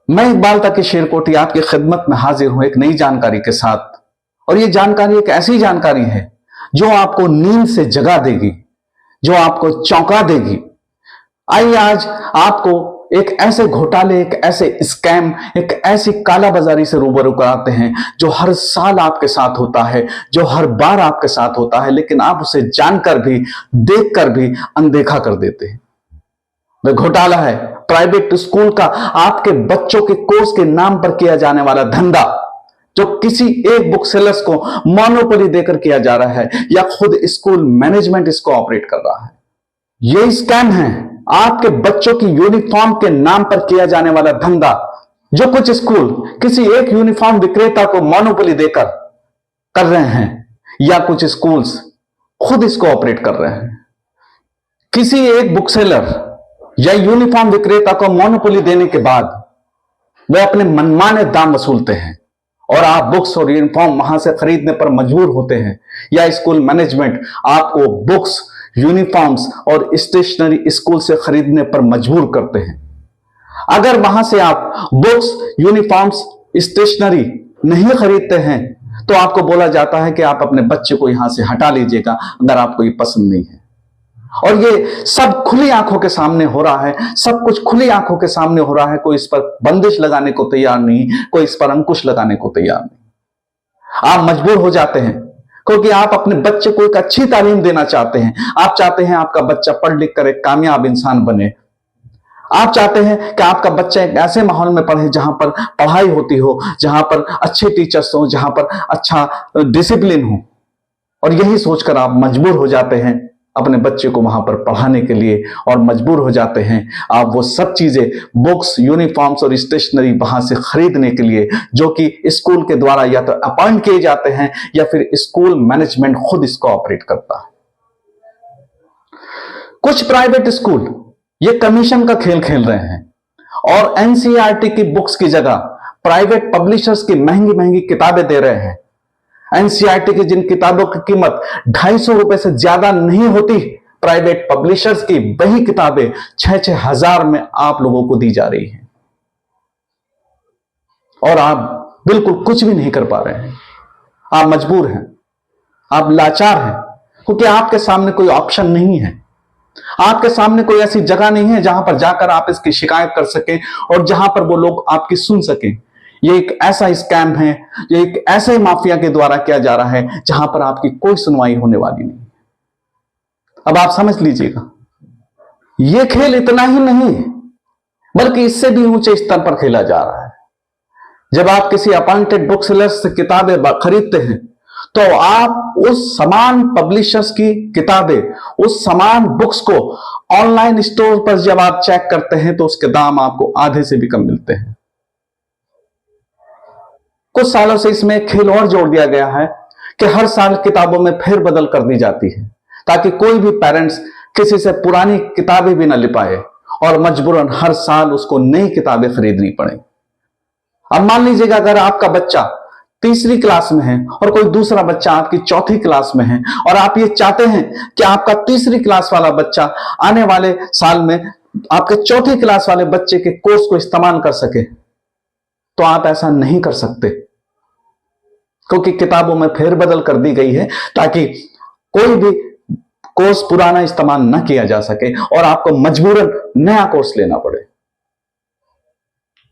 मैं इकबाल तकी शेरकोटी आपकी खिदमत में हाजिर हूं एक नई जानकारी के साथ। और यह जानकारी एक ऐसी जानकारी है जो आपको नींद से जगा देगी, जो आपको चौंका देगी। आइए आज आपको एक ऐसे घोटाले, एक ऐसे स्कैम, एक ऐसी कालाबाजारी से रूबरू कराते हैं जो हर साल आपके साथ होता है, जो हर बार आपके साथ होता है, लेकिन आप उसे जानकर भी, देखकर भी अनदेखा कर देते हैं। वह घोटाला है प्राइवेट स्कूल का आपके बच्चों के कोर्स के नाम पर किया जाने वाला धंधा, जो किसी एक बुक सेलर्स को मोनोपोली देकर किया जा रहा है या खुद स्कूल मैनेजमेंट इसको ऑपरेट कर रहा है। यह स्कैम है आपके बच्चों की यूनिफॉर्म के नाम पर किया जाने वाला धंधा, जो कुछ स्कूल किसी एक यूनिफॉर्म विक्रेता को मोनोपोली देकर कर रहे हैं या कुछ स्कूल्स खुद इसको ऑपरेट कर रहे हैं। किसी एक बुक सेलर या यूनिफॉर्म विक्रेता को मोनोपोली देने के बाद वे अपने मनमाने दाम वसूलते हैं और आप बुक्स और यूनिफॉर्म वहां से खरीदने पर मजबूर होते हैं, या स्कूल मैनेजमेंट आपको बुक्स, यूनिफॉर्म्स और स्टेशनरी स्कूल से खरीदने पर मजबूर करते हैं। अगर वहां से आप बुक्स, यूनिफॉर्म्स, स्टेशनरी नहीं खरीदते हैं तो आपको बोला जाता है कि आप अपने बच्चे को यहां से हटा लीजिएगा अगर आपको ये पसंद नहीं है। और ये सब खुली आंखों के सामने हो रहा है, सब कुछ खुली आंखों के सामने हो रहा है। कोई इस पर बंदिश लगाने को तैयार नहीं, कोई इस पर अंकुश लगाने को तैयार नहीं। आप मजबूर हो जाते हैं क्योंकि आप अपने बच्चे को एक अच्छी तालीम देना चाहते हैं। आप चाहते हैं आपका बच्चा पढ़ लिख कर एक कामयाब इंसान बने। आप चाहते हैं कि आपका बच्चा एक ऐसे माहौल में पढ़े जहां पर पढ़ाई होती हो, जहां पर अच्छे टीचर्स हो, जहां पर अच्छा डिसिप्लिन हो। और यही सोचकर आप मजबूर हो जाते हैं अपने बच्चे को वहां पर पढ़ाने के लिए, और मजबूर हो जाते हैं आप वो सब चीजें, बुक्स, यूनिफॉर्म्स और स्टेशनरी वहां से खरीदने के लिए जो कि स्कूल के द्वारा या तो अपॉइंट किए जाते हैं या फिर स्कूल मैनेजमेंट खुद इसको ऑपरेट करता है। कुछ प्राइवेट स्कूल ये कमीशन का खेल खेल रहे हैं और एनसीईआरटी की बुक्स की जगह प्राइवेट पब्लिशर्स की महंगी महंगी किताबें दे रहे हैं। एनसीईआरटी की जिन किताबों की कीमत 250 रुपए से ज्यादा नहीं होती, प्राइवेट पब्लिशर्स की वही किताबें 6-6 हजार में आप लोगों को दी जा रही हैं और आप बिल्कुल कुछ भी नहीं कर पा रहे हैं। आप मजबूर हैं, आप लाचार हैं, क्योंकि आपके सामने कोई ऑप्शन नहीं है। आपके सामने कोई ऐसी जगह नहीं है जहां पर जाकर आप इसकी शिकायत कर सकें और जहां पर वो लोग आपकी सुन सकें। ये एक ऐसा स्कैम है, ये एक ऐसे माफिया के द्वारा किया जा रहा है जहां पर आपकी कोई सुनवाई होने वाली नहीं। अब आप समझ लीजिएगा, यह खेल इतना ही नहीं बल्कि इससे भी ऊंचे स्तर पर खेला जा रहा है। जब आप किसी अपॉइंटेड बुक सेलर्स से किताबें खरीदते हैं तो आप उस समान पब्लिशर्स की किताबें, उस समान बुक्स को ऑनलाइन स्टोर पर जब आप चेक करते हैं तो उसके दाम आपको आधे से भी कम मिलते हैं। कुछ सालों से इसमें एक खेल और जोड़ दिया गया है कि हर साल किताबों में फेरबदल कर दी जाती है ताकि कोई भी पेरेंट्स किसी से पुरानी किताबें भी ना ले पाए और मजबूरन हर साल उसको नई किताबें खरीदनी पड़े। अब मान लीजिएगा अगर आपका बच्चा तीसरी क्लास में है और कोई दूसरा बच्चा आपकी चौथी क्लास में है और आप ये चाहते हैं कि आपका तीसरी क्लास वाला बच्चा आने वाले साल में आपके चौथी क्लास वाले बच्चे के कोर्स को इस्तेमाल कर सके, तो आप ऐसा नहीं कर सकते क्योंकि किताबों में फेरबदल कर दी गई है ताकि कोई भी कोर्स पुराना इस्तेमाल न किया जा सके और आपको मजबूरन नया कोर्स लेना पड़े।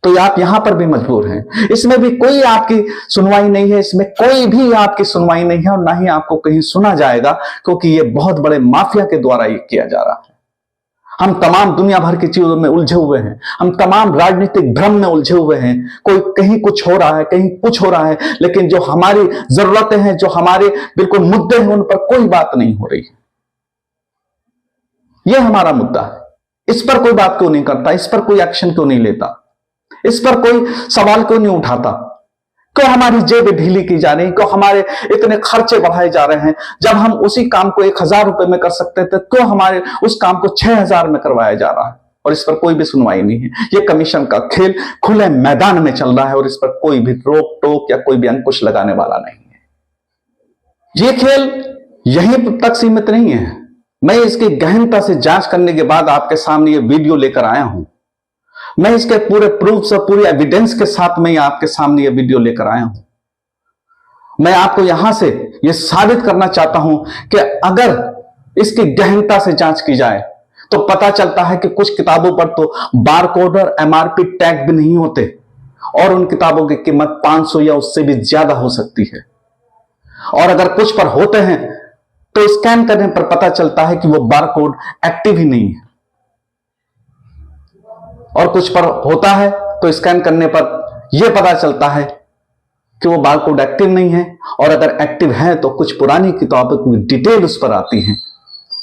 तो आप यहां पर भी मजबूर हैं। इसमें भी कोई आपकी सुनवाई नहीं है, इसमें कोई भी आपकी सुनवाई नहीं है और ना ही आपको कहीं सुना जाएगा, क्योंकि यह बहुत बड़े माफिया के द्वारा ये किया जा रहा है। हम तमाम दुनिया भर की चीजों में उलझे हुए हैं, हम तमाम राजनीतिक भ्रम में उलझे हुए हैं। कोई कहीं कुछ हो रहा है, कहीं कुछ हो रहा है, लेकिन जो हमारी जरूरतें हैं, जो हमारे बिल्कुल मुद्दे हैं, उन पर कोई बात नहीं हो रही है। यह हमारा मुद्दा है। इस पर कोई बात क्यों नहीं करता, इस पर कोई एक्शन क्यों नहीं लेता, इस पर कोई सवाल क्यों नहीं उठाता? क्यों हमारी जेब ढीली की जा रही, क्यों हमारे इतने खर्चे बढ़ाए जा रहे हैं? जब हम उसी काम को 1000 रुपए में कर सकते थे, क्यों हमारे उस काम को 6000 में करवाया जा रहा है और इस पर कोई भी सुनवाई नहीं है? यह कमीशन का खेल खुले मैदान में चल रहा है और इस पर कोई भी रोक टोक या कोई भी अंकुश लगाने वाला नहीं है। यह खेल यहीं तक सीमित नहीं है। मैं इसकी गहनता से जांच करने के बाद आपके सामने यह वीडियो लेकर आया हूं। मैं इसके पूरे प्रूफ और पूरी एविडेंस के साथ मैं आपके सामने ये वीडियो लेकर आया हूं। मैं आपको यहां से ये साबित करना चाहता हूं कि अगर इसकी गहनता से जांच की जाए तो पता चलता है कि कुछ किताबों पर तो बारकोड और एमआरपी टैग भी नहीं होते और उन किताबों की कीमत 500 या उससे भी ज्यादा हो सकती है। और अगर कुछ पर होते हैं तो स्कैन करने पर पता चलता है कि वो बारकोड एक्टिव ही नहीं है, और कुछ पर होता है तो स्कैन करने पर यह पता चलता है कि वो बारकोड एक्टिव नहीं है, और अगर एक्टिव है तो कुछ पुरानी किताबों की डिटेल उस पर आती है।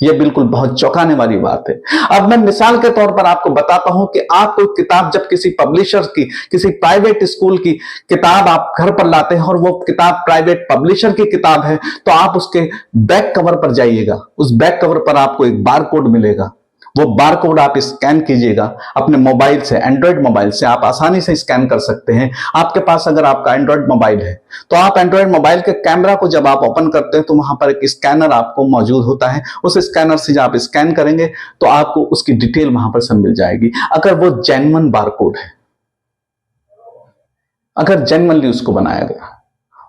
यह बिल्कुल बहुत चौंकाने वाली बात है। अब मैं मिसाल के तौर पर आपको बताता हूं कि आप कोई किताब जब किसी पब्लिशर की, किसी प्राइवेट स्कूल की किताब आप घर पर लाते हैं और वो किताब प्राइवेट पब्लिशर की किताब है, तो आप उसके बैक कवर पर जाइएगा। उस बैक कवर पर आपको एक बारकोड मिलेगा। वो बारकोड आप स्कैन कीजिएगा अपने मोबाइल से, एंड्रॉइड मोबाइल से आप आसानी से स्कैन कर सकते हैं। आपके पास अगर आपका एंड्रॉइड मोबाइल है तो आप एंड्रॉइड मोबाइल के कैमरा को जब आप ओपन करते हैं तो वहां पर एक स्कैनर आपको मौजूद होता है। उस स्कैनर से जब आप स्कैन करेंगे तो आपको उसकी डिटेल वहां पर सब मिल जाएगी। अगर वो जेन्युइन बारकोड है, अगर जेन्युइनली उसको बनाया गया,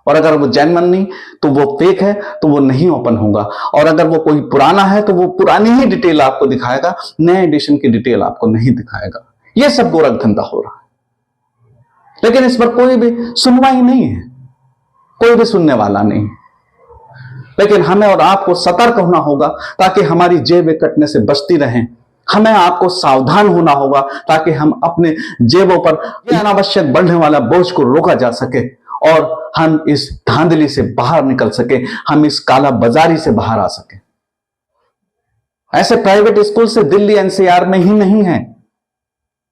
और अगर वो जेन्युइन नहीं तो वो फेक है, तो वो नहीं ओपन होगा। और अगर वो कोई पुराना है तो वो पुरानी ही डिटेल आपको दिखाएगा, नए एडिशन की डिटेल आपको नहीं दिखाएगा। ये सब गोरख धंधा हो रहा है, लेकिन इस पर कोई भी सुनवाई नहीं है, कोई भी सुनने वाला नहीं। लेकिन हमें और आपको सतर्क होना होगा ताकि हमारी जेबें कटने से बचती रहें। हमें आपको सावधान होना होगा ताकि हम अपने जेबों पर अनावश्यक बढ़ने वाला बोझ को रोका जा सके और हम इस धांधली से बाहर निकल सके, हम इस काला बाजारी से बाहर आ सके। ऐसे प्राइवेट स्कूल से दिल्ली एनसीआर में ही नहीं है,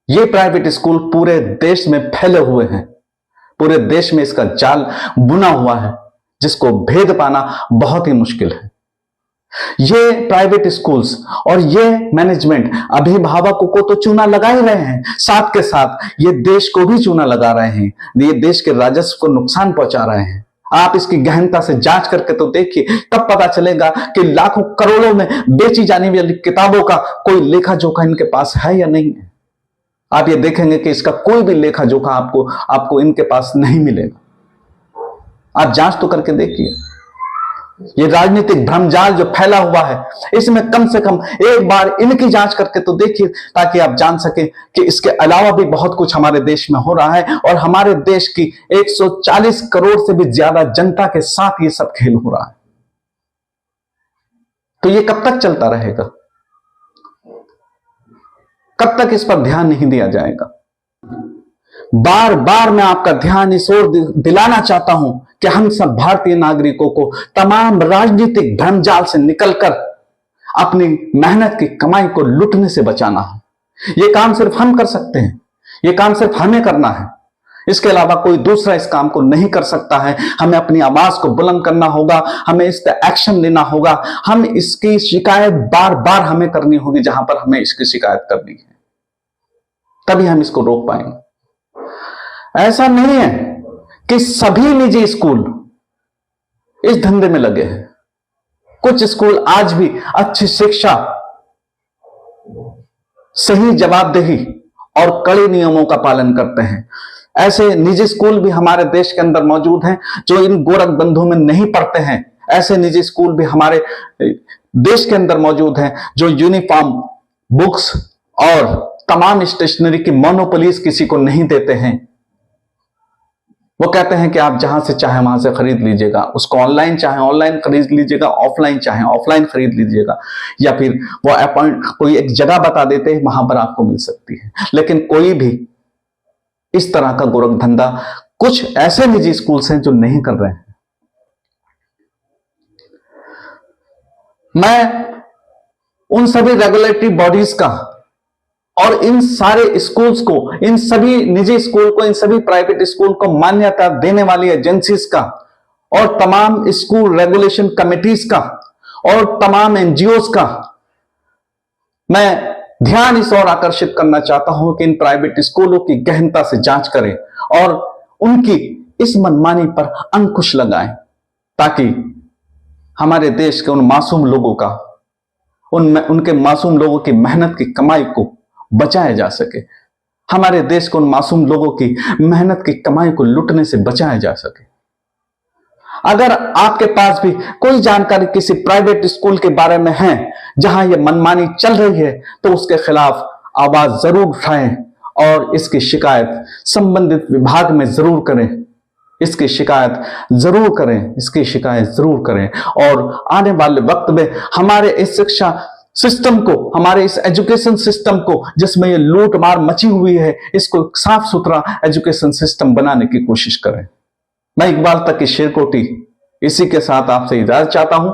ये प्राइवेट स्कूल पूरे देश में फैले हुए हैं। पूरे देश में इसका जाल बुना हुआ है जिसको भेद पाना बहुत ही मुश्किल है। ये प्राइवेट स्कूल्स और ये मैनेजमेंट अभिभावकों को तो चूना लगा ही रहे हैं, साथ के साथ ये देश को भी चूना लगा रहे हैं, ये देश के राजस्व को नुकसान पहुंचा रहे हैं। आप इसकी गहनता से जांच करके तो देखिए, तब पता चलेगा कि लाखों करोड़ों में बेची जाने वाली किताबों का कोई लेखा जोखा इनके पास है या नहीं है। आप ये देखेंगे कि इसका कोई भी लेखा जोखा आपको इनके पास नहीं मिलेगा। आप जांच तो करके देखिए। ये राजनीतिक भ्रमजाल जो फैला हुआ है, इसमें कम से कम एक बार इनकी जांच करके तो देखिए, ताकि आप जान सकें कि इसके अलावा भी बहुत कुछ हमारे देश में हो रहा है और हमारे देश की 140 करोड़ से भी ज्यादा जनता के साथ ये सब खेल हो रहा है। तो ये कब तक चलता रहेगा? कब तक इस पर ध्यान नहीं दिया जाएगा? बार बार मैं आपका ध्यान इस ओर दिलाना चाहता हूं कि हम सब भारतीय नागरिकों को तमाम राजनीतिक भ्रमजाल से निकलकर अपनी मेहनत की कमाई को लूटने से बचाना है। यह काम सिर्फ हम कर सकते हैं, यह काम सिर्फ हमें करना है। इसके अलावा कोई दूसरा इस काम को नहीं कर सकता है। हमें अपनी आवाज को बुलंद करना होगा, हमें इस पर एक्शन लेना होगा। हम इसकी शिकायत बार बार हमें करनी होगी जहां पर हमें इसकी शिकायत करनी है, तभी हम इसको रोक पाएंगे। ऐसा नहीं है कि सभी निजी स्कूल इस धंधे में लगे हैं। कुछ स्कूल आज भी अच्छी शिक्षा, सही जवाबदेही और कड़े नियमों का पालन करते हैं। ऐसे निजी स्कूल भी हमारे देश के अंदर मौजूद हैं जो इन गोरख बंधुओं में नहीं पढ़ते हैं। ऐसे निजी स्कूल भी हमारे देश के अंदर मौजूद हैं जो यूनिफॉर्म, बुक्स और तमाम स्टेशनरी की मोनोपोलीज किसी को नहीं देते हैं। वो कहते हैं कि आप जहां से चाहे वहां से खरीद लीजिएगा, उसको ऑनलाइन चाहे ऑनलाइन खरीद लीजिएगा, ऑफलाइन चाहे ऑफलाइन खरीद लीजिएगा, या फिर वो कोई एक जगह बता देते हैं वहां पर आपको मिल सकती है। लेकिन कोई भी इस तरह का गोरख धंधा कुछ ऐसे निजी स्कूल्स हैं जो नहीं कर रहे हैं। मैं उन सभी रेगुलेटरी बॉडीज का और इन सारे स्कूल्स को, इन सभी निजी स्कूल को, इन सभी प्राइवेट स्कूल को मान्यता देने वाली एजेंसीज का और तमाम स्कूल रेगुलेशन कमिटीज का और तमाम एनजीओज का मैं ध्यान इस ओर आकर्षित करना चाहता हूं कि इन प्राइवेट स्कूलों की गहनता से जांच करें और उनकी इस मनमानी पर अंकुश लगाएं, ताकि हमारे देश के उन मासूम लोगों का, उनके मासूम लोगों की मेहनत की कमाई को बचाया जा सके। हमारे देश को उन मासूम लोगों की मेहनत की कमाई को लुटने से बचाया जा सके। अगर आपके पास भी कोई जानकारी किसी प्राइवेट स्कूल के बारे में है जहां यह मनमानी चल रही है, तो उसके खिलाफ आवाज जरूर उठाएं और इसकी शिकायत संबंधित विभाग में जरूर करें। इसकी शिकायत जरूर करें, इसकी शिकायत जरूर करें। और आने वाले वक्त में हमारे इस शिक्षा सिस्टम को, हमारे इस एजुकेशन सिस्टम को, जिसमें ये लूट मार मची हुई है, इसको साफ सुथरा एजुकेशन सिस्टम बनाने की कोशिश करें। मैं इकबाल तकी शेरकोटी इसी के साथ आपसे इजाजत चाहता हूं।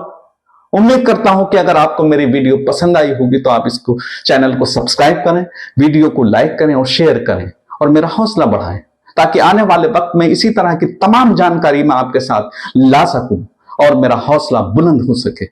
उम्मीद करता हूं कि अगर आपको मेरी वीडियो पसंद आई होगी तो आप इसको चैनल को सब्सक्राइब करें, वीडियो को लाइक करें और शेयर करें और मेरा हौसला बढ़ाएं, ताकि आने वाले वक्त में इसी तरह की तमाम जानकारी मैं आपके साथ ला सकूं और मेरा हौसला बुलंद हो सके।